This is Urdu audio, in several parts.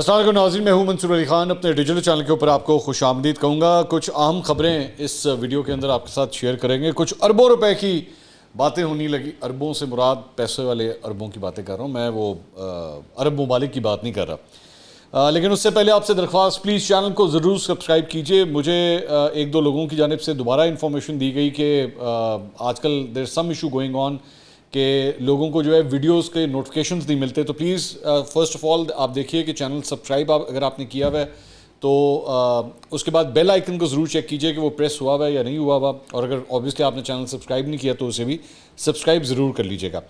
السلام علیکم ناظرین، میں ہوں منصور علی خان. اپنے ڈیجیٹل چینل کے اوپر آپ کو خوش آمدید کہوں گا. کچھ اہم خبریں اس ویڈیو کے اندر آپ کے ساتھ شیئر کریں گے. کچھ اربوں روپے کی باتیں ہونی لگی. اربوں سے مراد پیسے والے اربوں کی باتیں کر رہا ہوں میں، وہ عرب ممالک کی بات نہیں کر رہا. لیکن اس سے پہلے آپ سے درخواست، پلیز چینل کو ضرور سبسکرائب کیجئے. مجھے ایک دو لوگوں کی جانب سے دوبارہ انفارمیشن دی گئی کہ آج کل دیر سم ایشو گوئنگ آن کہ لوگوں کو جو ہے ویڈیوز کے نوٹیفیکیشنز نہیں ملتے. تو پلیز فرسٹ آف آل آپ دیکھیے کہ چینل سبسکرائب اگر آپ نے کیا ہوا ہے تو اس کے بعد بیل آئیکن کو ضرور چیک کیجئے کہ وہ پریس ہوا ہوا ہے یا نہیں ہوا ہوا. اور اگر اوبیسلی آپ نے چینل سبسکرائب نہیں کیا تو اسے بھی سبسکرائب ضرور کر لیجئے گا.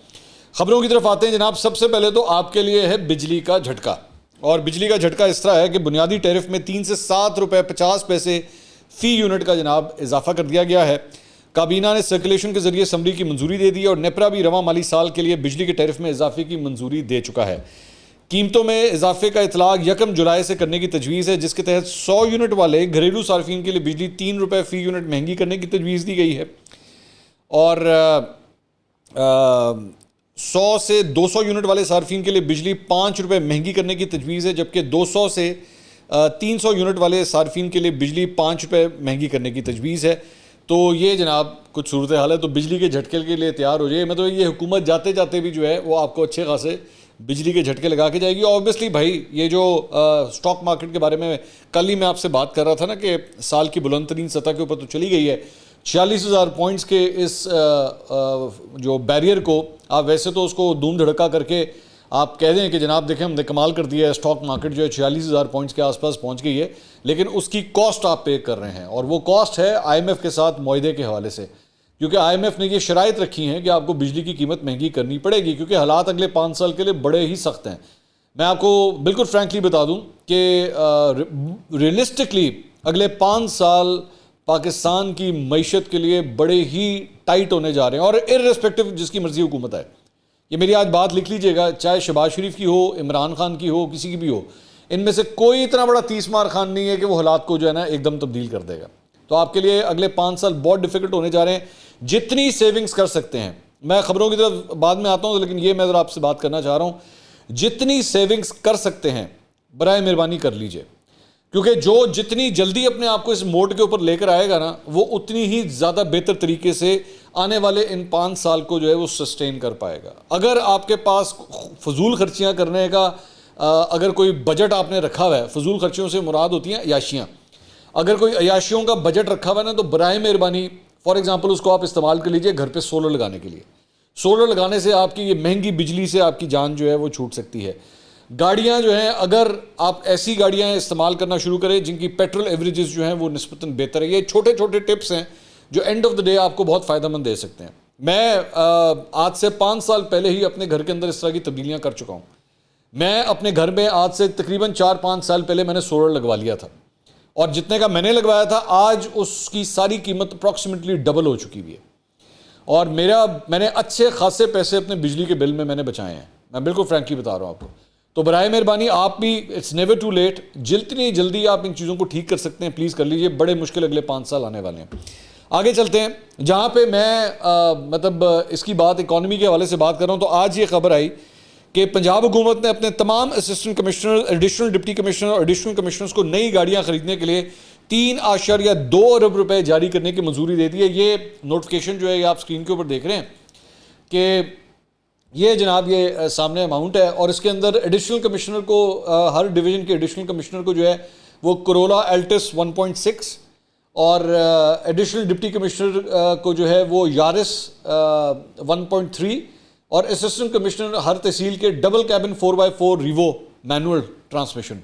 خبروں کی طرف آتے ہیں جناب. سب سے پہلے تو آپ کے لیے ہے بجلی کا جھٹکا. اور بجلی کا جھٹکا اس طرح ہے کہ بنیادی ٹیرف میں 3 سے 7 روپے 50 پیسے فی یونٹ کا جناب اضافہ کر دیا گیا ہے. کابینہ نے سرکولیشن کے ذریعے اسمبلی کی منظوری دے دی اور نیپرا بھی رواں مالی سال کے لیے بجلی کے ٹیرف میں اضافے کی منظوری دے چکا ہے. قیمتوں میں اضافے کا اطلاق 1 جولائی سے کرنے کی تجویز ہے، جس کے تحت 100 یونٹ والے گھریلو صارفین کے لیے بجلی 3 روپے فی یونٹ مہنگی کرنے کی تجویز دی گئی ہے. اور 100 سے 200 یونٹ والے صارفین کے لیے بجلی 5 روپے مہنگی کرنے کی تجویز ہے، جبکہ 200 سے 300 یونٹ والے صارفین کے لیے بجلی 5 روپے مہنگی کرنے کی تجویز ہے. تو یہ جناب کچھ صورتحال ہے. تو بجلی کے جھٹکے کے لیے تیار ہو جائے. مطلب یہ حکومت جاتے جاتے بھی جو ہے وہ آپ کو اچھے خاصے بجلی کے جھٹکے لگا کے جائے گی. اوبیسلی بھائی یہ جو سٹاک مارکیٹ کے بارے میں کل ہی میں آپ سے بات کر رہا تھا نا کہ سال کی بلند ترین سطح کے اوپر تو چلی گئی ہے 46,000 پوائنٹس کے اس جو بیریئر کو. آپ ویسے تو اس کو دھوم دھڑکا کر کے آپ کہہ دیں کہ جناب دیکھیں ہم نے کمال کر دیا ہے، سٹاک مارکیٹ جو ہے 46,000 پوائنٹس کے آس پاس پہنچ گئی ہے، لیکن اس کی کاسٹ آپ پے کر رہے ہیں. اور وہ کاسٹ ہے آئی ایم ایف کے ساتھ معاہدے کے حوالے سے، کیونکہ آئی ایم ایف نے یہ شرائط رکھی ہیں کہ آپ کو بجلی کی قیمت مہنگی کرنی پڑے گی، کیونکہ حالات اگلے 5 سال کے لیے بڑے ہی سخت ہیں. میں آپ کو بالکل فرینکلی بتا دوں کہ ریئلسٹکلی اگلے 5 سال پاکستان کی معیشت کے لیے بڑے ہی ٹائٹ ہونے جا رہے ہیں. اور ارریسپیکٹو جس کی مرضی حکومت ہے، یہ میری آج بات لکھ لیجئے گا، چاہے شہباز شریف کی ہو، عمران خان کی ہو، کسی کی بھی ہو، ان میں سے کوئی اتنا بڑا 30 مار خان نہیں ہے کہ وہ حالات کو جو ہے نا ایک دم تبدیل کر دے گا. تو آپ کے لیے اگلے 5 سال بہت ڈیفیکلٹ ہونے جا رہے ہیں. جتنی سیونگز کر سکتے ہیں، میں خبروں کی طرف بعد میں آتا ہوں، لیکن یہ میں ذرا آپ سے بات کرنا چاہ رہا ہوں، جتنی سیونگز کر سکتے ہیں برائے مہربانی کر لیجئے. کیونکہ جو جتنی جلدی اپنے آپ کو اس موڈ کے اوپر لے کر آئے گا نا، وہ اتنی ہی زیادہ بہتر طریقے سے آنے والے ان 5 سال کو جو ہے وہ سسٹین کر پائے گا. اگر آپ کے پاس فضول خرچیاں کرنے کا اگر کوئی بجٹ آپ نے رکھا ہوا ہے، فضول خرچیوں سے مراد ہوتی ہیں عیاشیاں، اگر کوئی عیاشیوں کا بجٹ رکھا ہوا ہے نا، تو برائے مہربانی فار ایگزامپل اس کو آپ استعمال کر لیجئے گھر پہ سولر لگانے کے لیے. سولر لگانے سے آپ کی یہ مہنگی بجلی سے آپ کی جان جو ہے وہ چھوٹ سکتی ہے. گاڑیاں جو ہیں، اگر آپ ایسی گاڑیاں استعمال کرنا شروع کریں جن کی پیٹرول ایوریجز جو ہیں وہ نسبتاً بہتر ہے. یہ چھوٹے چھوٹے ٹپس ہیں جو اینڈ آف دا ڈے آپ کو بہت فائدہ مند دے سکتے ہیں. میں آج سے 5 سال پہلے ہی اپنے گھر کے اندر اس طرح کی تبدیلیاں کر چکا ہوں. میں اپنے گھر میں آج سے تقریباً 4-5 سال پہلے میں نے سولر لگوا لیا تھا، اور جتنے کا میں نے لگوایا تھا آج اس کی ساری قیمت اپروکسیمیٹلی ڈبل ہو چکی ہوئی ہے. اور میں نے اچھے خاصے پیسے اپنے بجلی کے بل میں نے بچائے ہیں. میں بالکل فرینکلی بتا رہا ہوں آپ کو. تو برائے مہربانی آپ بھی اٹس نیور ٹو لیٹ، جتنی جلدی آپ ان چیزوں کو ٹھیک کر سکتے ہیں پلیز کر لیجئے. بڑے مشکل اگلے 5 سال آنے والے ہیں. آگے چلتے ہیں جہاں پہ میں مطلب اس کی بات اکانومی کے حوالے سے بات کر رہا ہوں. تو آج یہ خبر آئی کہ پنجاب حکومت نے اپنے تمام assistant commissioner, additional deputy commissioner اور ایڈیشنل کمشنرز کو نئی گاڑیاں خریدنے کے لیے 3.2 ارب روپے جاری کرنے کی منظوری دے دی ہے. یہ نوٹیفیکیشن جو ہے یہ آپ اسکرین کے اوپر دیکھ رہے ہیں کہ یہ جناب یہ سامنے اماؤنٹ ہے. اور اس کے اندر ایڈیشنل کمشنر کو، ہر ڈویژن کے ایڈیشنل کمشنر کو جو ہے وہ کرولا الٹس 1.6، اور ایڈیشنل ڈپٹی کمشنر کو جو ہے وہ یارس 1.3، اور اسسٹنٹ کمشنر ہر تحصیل کے double cabin 4x4 review manual transmission.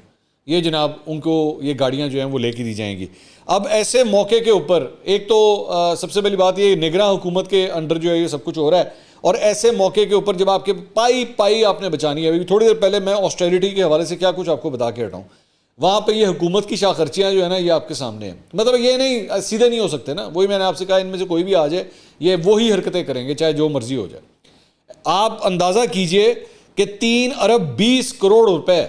یہ جناب ان کو یہ گاڑیاں جو ہیں وہ لے کے دی جائیں گی. اب ایسے موقع کے اوپر ایک تو سب سے پہلی بات یہ نگراں حکومت کے انڈر جو ہے یہ سب کچھ ہو رہا ہے، اور ایسے موقع کے اوپر جب آپ کے پائی آپ نے بچانی ہے. تھوڑی دیر پہلے میں آسٹریلٹی کے حوالے سے کیا کچھ آپ کو بتا کے ہٹا ہوں. وہاں پہ یہ حکومت کی شاہ خرچیاں جو ہے نا یہ آپ کے سامنے ہیں. مطلب یہ نہیں سیدھے نہیں ہو سکتے نا، وہی میں نے آپ سے کہا ان میں سے کوئی بھی آ جائے یہ وہی حرکتیں کریں گے چاہے جو مرضی ہو جائے. آپ اندازہ کیجئے کہ 3 ارب 20 کروڑ روپے،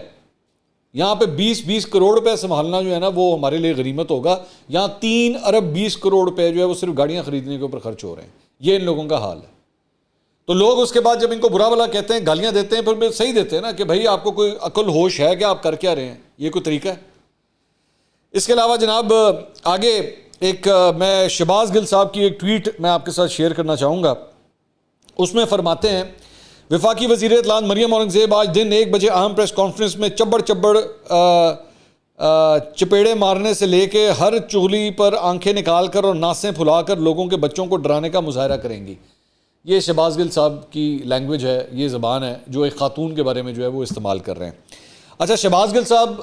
یہاں پہ 20 کروڑ روپے سنبھالنا جو ہے نا وہ ہمارے لیے غنیمت ہوگا. یہاں 3 ارب 20 کروڑ روپے جو ہے وہ صرف گاڑیاں خریدنے کے اوپر خرچ ہو رہے ہیں. یہ ان لوگوں کا حال ہے. تو لوگ اس کے بعد جب ان کو برا بھلا کہتے ہیں، گالیاں دیتے ہیں، پھر صحیح دیتے ہیں نا کہ بھائی آپ کو کوئی عقل ہوش ہے کہ آپ کر کیا رہے ہیں، یہ کوئی طریقہ ہے؟ اس کے علاوہ جناب آگے ایک میں شہباز گل صاحب کی ایک ٹویٹ میں آپ کے ساتھ شیئر کرنا چاہوں گا. اس میں فرماتے ہیں وفاقی وزیر اطلاع مریم اورنگزیب آج دن 1 بجے اہم پریس کانفرنس میں چبڑ چپیڑے مارنے سے لے کے ہر چغلی پر آنکھیں نکال کر اور ناسیں پھلا کر لوگوں کے بچوں کو ڈرانے کا مظاہرہ کریں گی. یہ شہباز گل صاحب کی لینگویج ہے، یہ زبان ہے جو ایک خاتون کے بارے میں جو ہے وہ استعمال کر رہے ہیں. اچھا، شہباز گل صاحب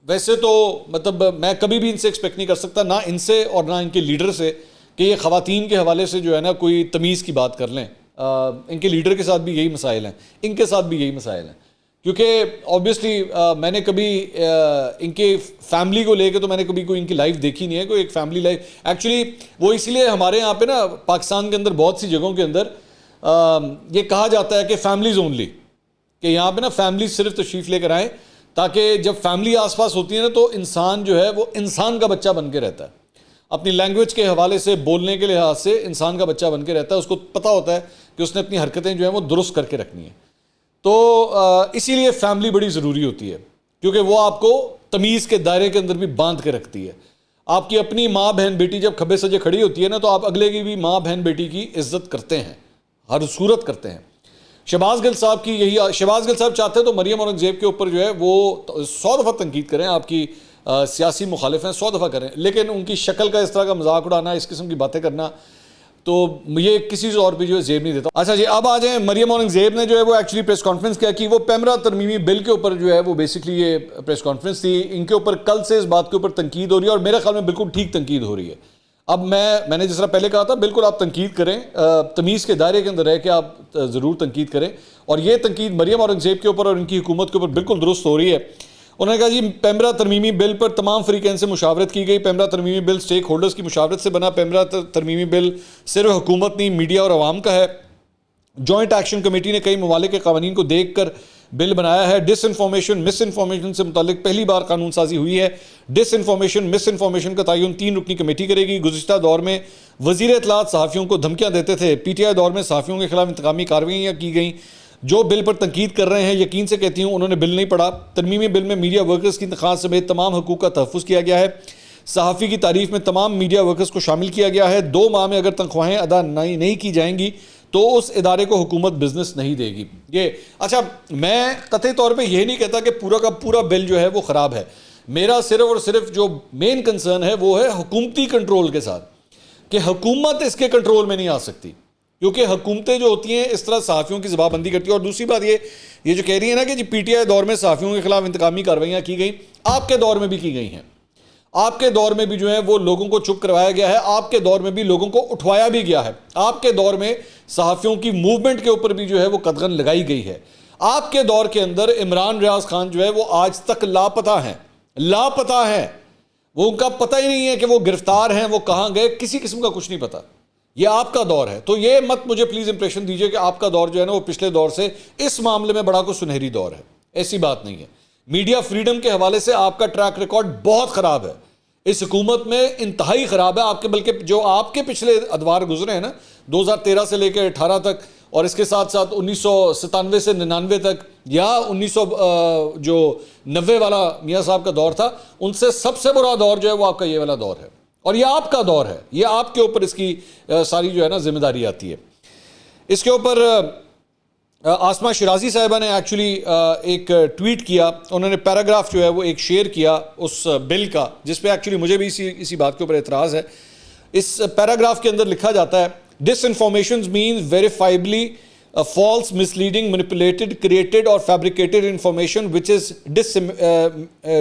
ویسے تو مطلب میں کبھی بھی ان سے ایکسپیکٹ نہیں کر سکتا، نہ ان سے اور نہ ان کے لیڈر سے، کہ یہ خواتین کے حوالے سے جو ہے نا کوئی تمیز کی بات کر لیں. ان کے لیڈر کے ساتھ بھی یہی مسائل ہیں، ان کے ساتھ بھی یہی مسائل ہیں، کیونکہ آبویسلی میں نے کبھی ان کے فیملی کو لے کے تو میں نے کبھی کوئی ان کی لائف دیکھی نہیں ہے، کوئی ایک فیملی لائف. ایکچولی وہ اسی لیے ہمارے یہاں پہ نا پاکستان کے اندر بہت سی جگہوں کے اندر یہ کہا جاتا ہے کہ فیملیز اونلی، کہ یہاں پہ نا فیملی صرف تشریف لے کر آئیں، تاکہ جب فیملی آس پاس ہوتی ہے نا تو انسان جو ہے وہ انسان کا بچہ بن کے رہتا ہے، اپنی لینگویج کے حوالے سے، بولنے کے لحاظ سے انسان کا بچہ بن کے رہتا ہے. اس کو پتہ ہوتا ہے کہ اس نے اپنی حرکتیں جو ہیں وہ درست کر کے رکھنی ہیں. تو اسی لیے فیملی بڑی ضروری ہوتی ہے، کیونکہ وہ آپ کو تمیز کے دائرے کے اندر بھی باندھ کے رکھتی ہے. آپ کی اپنی ماں بہن بیٹی جب کھبے سجے کھڑی ہوتی ہے نا تو آپ اگلے کی بھی ماں بہن بیٹی کی عزت کرتے ہیں، ہر صورت کرتے ہیں. شہباز گل صاحب کی یہی، شہباز گل صاحب چاہتے ہیں تو مریم اورنگزیب کے اوپر جو ہے وہ 100 دفعہ تنقید کریں، آپ کی سیاسی مخالف ہیں 100 دفعہ کریں، لیکن ان کی شکل کا اس طرح کا مذاق اڑانا، اس قسم کی باتیں کرنا، تو یہ کسی اور بھی جو ہے زیب نہیں دیتا. اچھا جی، اب آ جائیں مریم اورنگزیب نے جو ہے وہ ایکچولی پریس کانفرنس کیا کی، وہ پیمرا ترمیمی بل کے اوپر جو ہے وہ بیسکلی یہ پریس کانفرنس تھی. ان کے اوپر کل سے اس بات کے اوپر تنقید ہو رہی ہے، اور میرے خیال میں بالکل ٹھیک تنقید ہو رہی ہے. اب میں نے جس طرح پہلے کہا تھا، بالکل آپ تنقید کریں، تمیز کے دائرے کے اندر رہ کے آپ ضرور تنقید کریں، اور یہ تنقید مریم اورنگزیب کے اوپر اور ان کی حکومت کے اوپر بالکل درست ہو رہی ہے. انہوں نے کہا جی پیمرا ترمیمی بل پر تمام فریقین سے مشاورت کی گئی. پیمرا ترمیمی بل سٹیک ہولڈرز کی مشاورت سے بنا. پیمرا ترمیمی بل صرف حکومت نہیں، میڈیا اور عوام کا ہے. جوائنٹ ایکشن کمیٹی نے کئی ممالک کے قوانین کو دیکھ کر بل بنایا ہے. ڈس انفارمیشن مس انفارمیشن سے متعلق پہلی بار قانون سازی ہوئی ہے. ڈس انفارمیشن مس انفارمیشن کا تعین 3 رکنی کمیٹی کرے گی. گزشتہ دور میں وزیر اطلاعات صحافیوں کو دھمکیاں دیتے تھے. پی ٹی آئی دور میں صحافیوں کے خلاف انتقامی کارروائیاں کی گئیں. جو بل پر تنقید کر رہے ہیں یقین سے کہتی ہوں انہوں نے بل نہیں پڑھا. ترمیمی بل میں میڈیا ورکرز کی تنخواہ سمیت تمام حقوق کا تحفظ کیا گیا ہے. صحافی کی تعریف میں تمام میڈیا ورکرز کو شامل کیا گیا ہے. 2 ماہ میں اگر تنخواہیں ادا نہیں کی جائیں گی تو اس ادارے کو حکومت بزنس نہیں دے گی. یہ اچھا، میں قطعی طور پہ یہ نہیں کہتا کہ پورا کا پورا بل جو ہے وہ خراب ہے. میرا صرف اور صرف جو مین کنسرن ہے وہ ہے حکومتی کنٹرول کے ساتھ، کہ حکومت اس کے کنٹرول میں نہیں آ سکتی، کیونکہ حکومتیں جو ہوتی ہیں اس طرح صحافیوں کی زبان بندی کرتی ہیں. اور دوسری بات یہ جو کہہ رہی ہے نا کہ جی پی ٹی آئی دور میں صحافیوں کے خلاف انتقامی کارروائیاں کی گئیں، آپ کے دور میں بھی کی گئی ہیں. آپ کے دور میں بھی جو ہے وہ لوگوں کو چپ کروایا گیا ہے. آپ کے دور میں بھی لوگوں کو اٹھوایا بھی گیا ہے. آپ کے دور میں صحافیوں کی موومنٹ کے اوپر بھی جو ہے وہ قدغن لگائی گئی ہے. آپ کے دور کے اندر عمران ریاض خان جو ہے وہ آج تک لاپتہ ہیں. وہ ان کا پتہ ہی نہیں ہے کہ وہ گرفتار ہیں، وہ کہاں گئے، کسی قسم کا کچھ نہیں پتہ. یہ آپ کا دور ہے. تو یہ مت مجھے پلیز امپریشن دیجئے کہ آپ کا دور جو ہے نا وہ پچھلے دور سے اس معاملے میں بڑا کوئی سنہری دور ہے. ایسی بات نہیں ہے. میڈیا فریڈم کے حوالے سے آپ کا ٹریک ریکارڈ بہت خراب ہے. اس حکومت میں انتہائی خراب ہے. آپ کے بلکہ جو آپ کے پچھلے ادوار گزرے ہیں نا 2013 سے لے کے 18 تک، اور اس کے ساتھ ساتھ 1997 سے 99 تک، یا 1990 والا میاں صاحب کا دور تھا، ان سے سب سے برا دور جو ہے وہ آپ کا یہ والا دور ہے. اور یہ آپ کا دور ہے. یہ آپ کے اوپر اس کی ساری جو ہے نا ذمہ داری آتی ہے. اس کے اوپر آسمہ شیرازی صاحبہ نے ایکچولی ایک ٹویٹ کیا. انہوں نے پیراگراف جو ہے وہ ایک شیئر کیا اس بل کا، جس پہ ایکچولی مجھے بھی اسی بات کے اوپر اعتراض ہے. اس پیراگراف کے اندر لکھا جاتا ہے disinformation means verifiably false, misleading, manipulated, created or fabricated information which is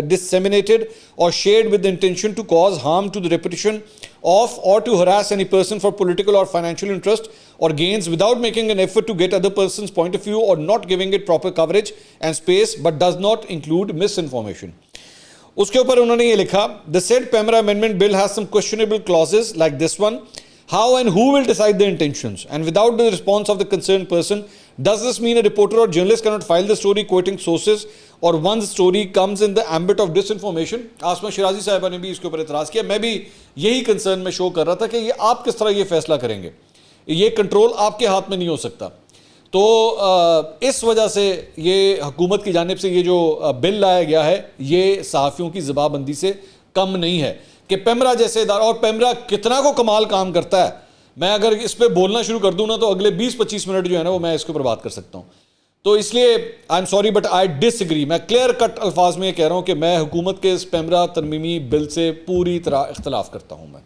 disseminated or shared with the intention to cause harm to the reputation of or to harass any person for political or financial interest or gains without making an effort to get other person's point of view or not giving it proper coverage and space, but does not include misinformation. اس کے اوپر انہوں نے یہ لکھا the said Pemra amendment bill has some questionable clauses like this one. How and who will decide the intentions? And without the response of the concerned person, does this mean a reporter or journalist cannot file the story quoting sources, or one's story comes in the ambit of disinformation? Asma Shirazi صاحبہ نے بھی اس کے اوپر اعتراض کیا. میں بھی یہی کنسرن میں شو کر رہا تھا کہ یہ آپ کس طرح یہ فیصلہ کریں گے. یہ کنٹرول آپ کے ہاتھ میں نہیں ہو سکتا. تو اس وجہ سے یہ حکومت کی جانب سے یہ جو بل لایا گیا ہے یہ صحافیوں کی زبان بندی سے کم نہیں ہے کہ پیمرا جیسے ادارہ, اور پیمرا کتنا کو کمال کام کرتا ہے. میں اگر اس پہ بولنا شروع کر دوں نا تو اگلے 20-25 منٹ جو ہے نا وہ میں اس کے اوپر بات کر سکتا ہوں. تو اس لیے I am sorry but I disagree ایگری. میں کلیئر کٹ الفاظ میں یہ کہہ رہا ہوں کہ میں حکومت کے اس پیمرا ترمیمی بل سے پوری طرح اختلاف کرتا ہوں. میں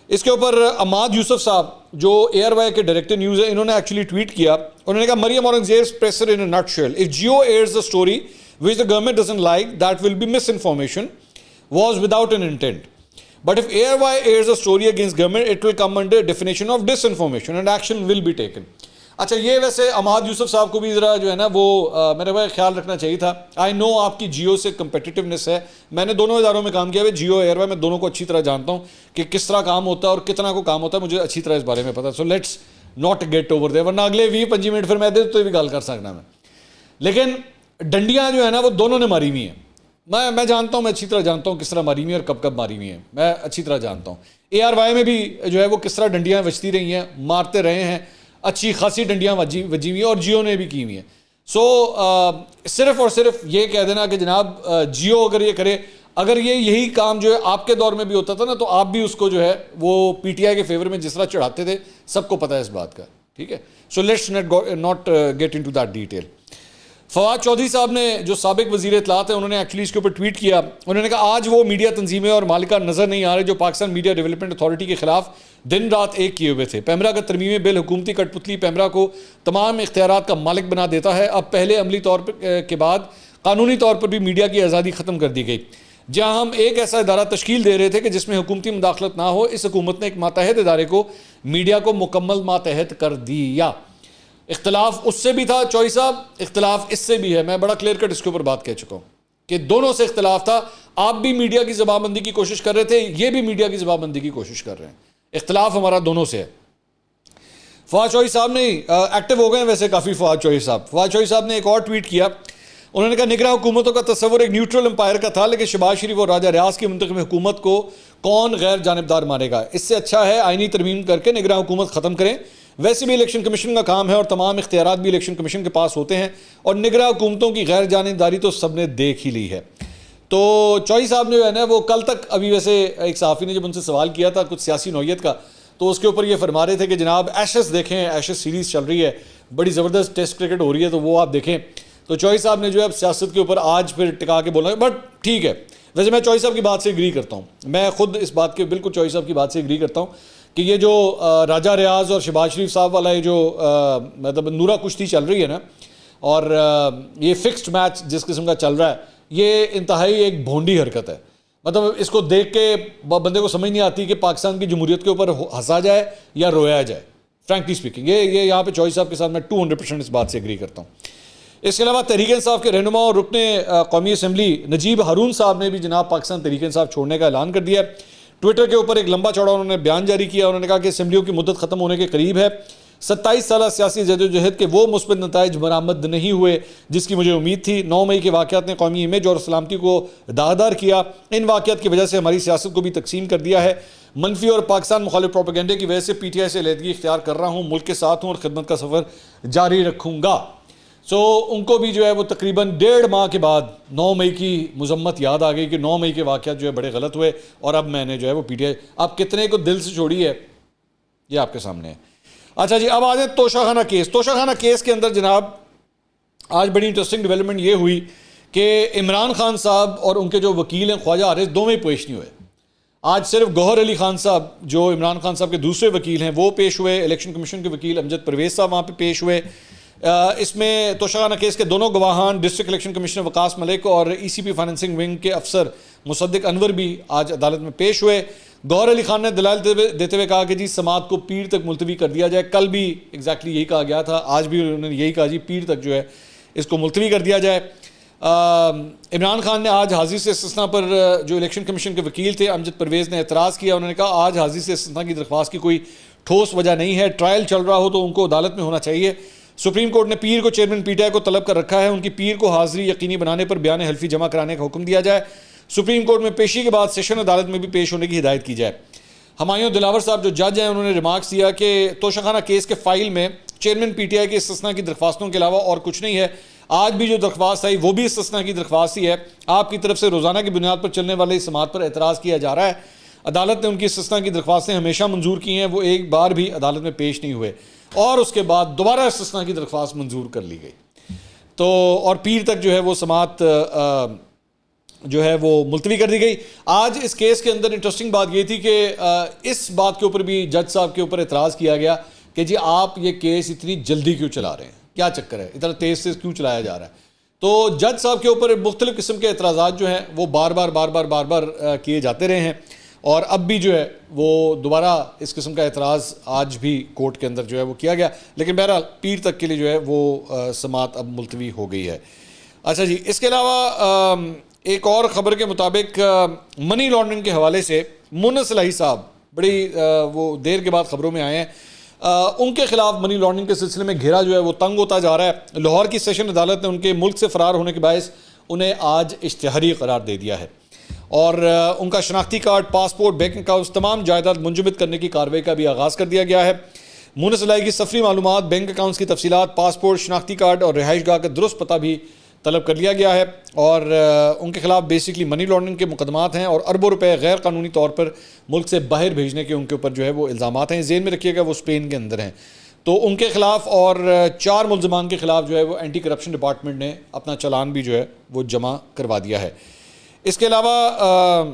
اس کے اوپر عماد یوسف صاحب جو ایئر وائی کے ڈائریکٹر نیوز ہے, انہوں نے ایکچولی ٹویٹ کیا. انہوں نے کہا مریم اورنگزیب's presser in a nutshell. If Jio airs a story which the government doesn't like, that will be misinformation, was without an intent. But if ARY airs a story against government, it will come under definition of disinformation and action will be taken. اچھا, یہ ویسے عماد یوسف صاحب کو بھی ذرا جو ہے نا وہ میرے بھائی خیال رکھنا چاہیے تھا. آئی نو آپ کی جیو سے کمپیٹیٹیونیس ہے, میں نے دونوں اداروں میں کام کیا ہے, جیو ایئر وائی, میں دونوں کو اچھی طرح جانتا ہوں کہ کس طرح کام ہوتا ہے اور کتنا کو کام ہوتا ہے, مجھے اچھی طرح اس بارے میں پتا. So let's not get over there, ورنہ اگلے 20-25 منٹ پھر میں دے تو بھی گال کر سکنا میں. لیکن ڈنڈیاں جو ہے نا وہ دونوں نے ماری ہوئی ہیں. میں جانتا ہوں, میں اچھی طرح جانتا ہوں کس طرح ماری ہوئی ہیں اور کب کب ماری ہوئی ہیں, میں اچھی طرح جانتا ہوں. اے آر وائی میں بھی جو ہے وہ کس طرح ڈنڈیاں بجتی رہی ہیں, مارتے رہے ہیں, اچھی خاصی ڈنڈیاں بجی ہوئی ہیں, اور جیو نے بھی کی ہوئی ہیں. سو صرف اور صرف یہ کہہ دینا کہ جناب جیو اگر یہ کرے, اگر یہ یہی کام جو ہے آپ کے دور میں بھی ہوتا تھا نا تو آپ بھی اس کو جو ہے وہ پی ٹی آئی کے فیور میں جس طرح چڑھاتے تھے, سب کو پتہ ہے اس بات کا, ٹھیک ہے. So let's not get into that detail. Fawad Chaudhry صاحب نے جو سابق وزیر اطلاعات ہیں, انہوں نے ایکچولی اس کے اوپر ٹویٹ کیا. انہوں نے کہا آج وہ میڈیا تنظیمیں اور مالکان نظر نہیں آ رہے جو پاکستان میڈیا ڈیولپمنٹ اتھارٹی کے خلاف دن رات ایک کیے ہوئے تھے. پیمرا کا ترمیمی بل حکومتی کٹ پتلی پیمرا کو تمام اختیارات کا مالک بنا دیتا ہے. اب پہلے عملی طور پر کے بعد قانونی طور پر بھی میڈیا کی آزادی ختم کر دی گئی. جہاں ہم ایک ایسا ادارہ تشکیل دے رہے تھے کہ جس میں حکومتی مداخلت نہ ہو, اس حکومت نے ایک ماتحت ادارے کو میڈیا کو مکمل ماتحت کر دیا. اختلاف اس سے بھی تھا چوئی صاحب, اختلاف اس سے بھی ہے. میں بڑا کلیئر کٹ اس کے اوپر بات کہہ چکا ہوں کہ دونوں سے اختلاف تھا. آپ بھی میڈیا کی زبان بندی کی کوشش کر رہے تھے, یہ بھی میڈیا کی زبان بندی کی کوشش کر رہے ہیں. اختلاف ہمارا دونوں سے ہے. فواد چوئی صاحب نے ایکٹیو ہو گئے ہیں ویسے کافی. فواد چوئی صاحب نے ایک اور ٹویٹ کیا. انہوں نے کہا نگراں حکومتوں کا تصور ایک نیوٹرل امپائر کا تھا, لیکن شہباز شریف اور راجہ ریاض کی منتخب حکومت کو کون غیر جانبدار مانے گا. اس سے اچھا ہے آئینی ترمیم کر کے نگراں حکومت ختم کریں. ویسے بھی الیکشن کمیشن کا کام ہے اور تمام اختیارات بھی الیکشن کمیشن کے پاس ہوتے ہیں, اور نگراں حکومتوں کی غیر جانبداری تو سب نے دیکھ ہی لی ہے. تو چوئی صاحب جو ہے نا وہ کل تک, ابھی ویسے ایک صحافی نے جب ان سے سوال کیا تھا کچھ سیاسی نوعیت کا, تو اس کے اوپر یہ فرما رہے تھے کہ جناب ایشز دیکھیں, ایشز سیریز چل رہی ہے, بڑی زبردست ٹیسٹ کرکٹ ہو رہی ہے, تو وہ آپ دیکھیں. تو چوئی صاحب نے جو ہے اب سیاست کے اوپر آج پھر ٹکا کے بولنا ہے, بٹ ٹھیک ہے. ویسے میں چوئی صاحب کی بات سے اگری کرتا ہوں, میں خود اس بات کے بالکل چوئی صاحب کی بات سے اگری کرتا ہوں کہ یہ جو راجہ ریاض اور شہباز شریف صاحب والا یہ جو مطلب نورا کشتی چل رہی ہے نا, اور یہ فکسڈ میچ جس قسم کا چل رہا ہے, یہ انتہائی ایک بھونڈی حرکت ہے. مطلب اس کو دیکھ کے بندے کو سمجھ نہیں آتی کہ پاکستان کی جمہوریت کے اوپر ہنسا جائے یا رویا جائے, فرینکلی اسپیکنگ. یہ یہاں پہ چوئی صاحب کے ساتھ میں 200% اس بات سے اگری کرتا ہوں. اس کے علاوہ تحریک انصاف کے رہنما اور رکن قومی اسمبلی نجیب ہارون صاحب نے بھی جناب پاکستان تحریک انصاف چھوڑنے کا اعلان کر دیا ہے. ٹویٹر کے اوپر ایک لمبا چوڑا انہوں نے بیان جاری کیا. انہوں نے کہا کہ اسمبلیوں کی مدت ختم ہونے کے قریب ہے. 27 سالہ سیاسی جدوجہد کے وہ مثبت نتائج برآمد نہیں ہوئے جس کی مجھے امید تھی. 9 مئی کے واقعات نے قومی امیج اور سلامتی کو داغدار کیا. ان واقعات کی وجہ سے ہماری سیاست کو بھی تقسیم کر دیا ہے. منفی اور پاکستان مخالف پروپیگنڈے کی وجہ سے پی ٹی آئی سے علیحدگی اختیار کر رہا ہوں. ملک کے ساتھ ہوں اور خدمت کا سفر جاری رکھوں گا. سو ان کو بھی جو ہے وہ تقریباً 1.5 ماہ کے بعد 9 مئی کی مذمت یاد آ گئی کہ 9 مئی کے واقعات جو ہے بڑے غلط ہوئے, اور اب میں نے جو ہے وہ پی ٹی آئی اب کتنے کو دل سے چھوڑی ہے یہ آپ کے سامنے ہے. اچھا جی, اب آ جائیں توشہ خانہ کیس. توشہ خانہ کیس کے اندر جناب آج بڑی انٹرسٹنگ ڈیولپمنٹ یہ ہوئی کہ عمران خان صاحب اور ان کے جو وکیل ہیں خواجہ حارث, دونوں ہی پیش نہیں ہوئے. آج صرف گوہر علی خان صاحب جو عمران خان صاحب کے دوسرے وکیل ہیں وہ پیش ہوئے. الیکشن کمیشن کے وکیل امجد پرویز صاحب وہاں پہ پیش ہوئے. اس میں توشہ خانہ کیس کے دونوں گواہان ڈسٹرکٹ الیکشن کمشنر وقاص ملک اور ای سی پی فائننسنگ ونگ کے افسر مصدق انور بھی آج عدالت میں پیش ہوئے. گوہر علی خان نے دلائل دیتے ہوئے کہا کہ جی سماعت کو پیر تک ملتوی کر دیا جائے. کل بھی ایگزیکٹلی یہی کہا گیا تھا, آج بھی انہوں نے یہی کہا جی پیر تک جو ہے اس کو ملتوی کر دیا جائے. عمران خان نے آج حاضری سے استثناء پر جو الیکشن کمیشن کے وکیل تھے امجد پرویز نے اعتراض کیا. انہوں نے کہا آج حاضری سے استثناء کی درخواست کی کوئی ٹھوس وجہ نہیں ہے. ٹرائل چل رہا ہو تو ان کو عدالت میں ہونا چاہیے. سپریم کورٹ نے پیر کو چیئرمین پی ٹی آئی کو طلب کر رکھا ہے. ان کی پیر کو حاضری یقینی بنانے پر بیان حلفی جمع کرانے کا حکم دیا جائے. سپریم کورٹ میں پیشی کے بعد سیشن عدالت میں بھی پیش ہونے کی ہدایت کی جائے. ہمایوں دلاور صاحب جو جج ہیں انہوں نے ریمارکس دیا کہ توشہ خانہ کیس کے فائل میں چیئرمین پی ٹی آئی کے استثناء کی درخواستوں کے علاوہ اور کچھ نہیں ہے. آج بھی جو درخواست آئی وہ بھی استثناء کی درخواست ہی ہے. آپ کی طرف سے روزانہ کی بنیاد پر چلنے والے اس سماعت پر اعتراض کیا جا رہا ہے. عدالت نے ان کی استثناء کی درخواستیں ہمیشہ منظور کی ہیں, وہ ایک بار بھی عدالت میں پیش نہیں ہوئے, اور اس کے بعد دوبارہ استثناء کی درخواست منظور کر لی گئی. تو اور پیر تک جو ہے وہ سماعت جو ہے وہ ملتوی کر دی گئی. آج اس کیس کے اندر انٹرسٹنگ بات یہ تھی کہ اس بات کے اوپر بھی جج صاحب کے اوپر اعتراض کیا گیا کہ جی آپ یہ کیس اتنی جلدی کیوں چلا رہے ہیں, کیا چکر ہے, اتنا تیز سے کیوں چلایا جا رہا ہے. تو جج صاحب کے اوپر مختلف قسم کے اعتراضات جو ہیں وہ بار بار کیے جاتے رہے ہیں, اور اب بھی جو ہے وہ دوبارہ اس قسم کا اعتراض آج بھی کورٹ کے اندر جو ہے وہ کیا گیا. لیکن بہرحال پیر تک کے لیے جو ہے وہ سماعت اب ملتوی ہو گئی ہے. اچھا جی, اس کے علاوہ ایک اور خبر کے مطابق منی لانڈرنگ کے حوالے سے مونس الہی صاحب بڑی وہ دیر کے بعد خبروں میں آئے ہیں. ان کے خلاف منی لانڈرنگ کے سلسلے میں گھیرا جو ہے وہ تنگ ہوتا جا رہا ہے. لاہور کی سیشن عدالت نے ان کے ملک سے فرار ہونے کے باعث انہیں آج اشتہاری قرار دے دیا ہے, اور ان کا شناختی کارڈ, پاسپورٹ, بینک اکاؤنٹس, تمام جائیداد منجمد کرنے کی کارروائی کا بھی آغاز کر دیا گیا ہے. مونس الہی کی سفری معلومات, بینک اکاؤنٹس کی تفصیلات, پاسپورٹ, شناختی کارڈ اور رہائش گاہ کا درست پتہ بھی طلب کر لیا گیا ہے, اور ان کے خلاف بیسکلی منی لانڈرنگ کے مقدمات ہیں اور اربوں روپے غیر قانونی طور پر ملک سے باہر بھیجنے کے ان کے اوپر جو ہے وہ الزامات ہیں. ذہن میں رکھیے گا وہ اسپین کے اندر ہیں. تو ان کے خلاف اور 4 ملزمان کے خلاف جو ہے وہ اینٹی کرپشن ڈپارٹمنٹ نے اپنا چلان بھی جو ہے وہ جمع کروا دیا ہے. اس کے علاوہ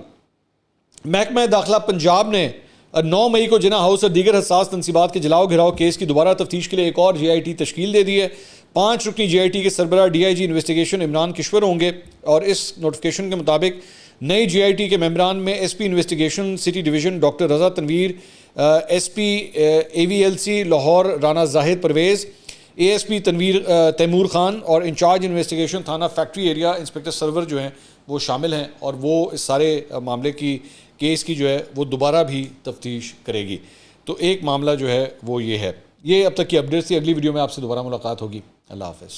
محکمہ داخلہ پنجاب نے 9 مئی کو جناح ہاؤس اور دیگر حساس تنصیبات کے جلاؤ گھراؤ کیس کی دوبارہ تفتیش کے لیے ایک اور جی آئی ٹی تشکیل دے دی ہے. 5 رکنی جی آئی ٹی کے سربراہ D I G investigation Imran Kishore ہوں گے, اور اس نوٹیفکیشن کے مطابق نئی جی آئی ٹی کے ممبران میں S P investigation city division doctor Raza Tanveer, S P A V L C Lahore Rana Zahid Pervez, A S P Taimur Khan اور انچارج انویسٹیگیشن تھانہ فیکٹری ایریا انسپکٹر سرور جو ہیں وہ شامل ہیں, اور وہ اس سارے معاملے کی کیس کی جو ہے وہ دوبارہ بھی تفتیش کرے گی. تو ایک معاملہ جو ہے وہ یہ ہے. یہ اب تک کی اپڈیٹس تھی. اگلی ویڈیو میں آپ سے دوبارہ ملاقات ہوگی. اللہ حافظ.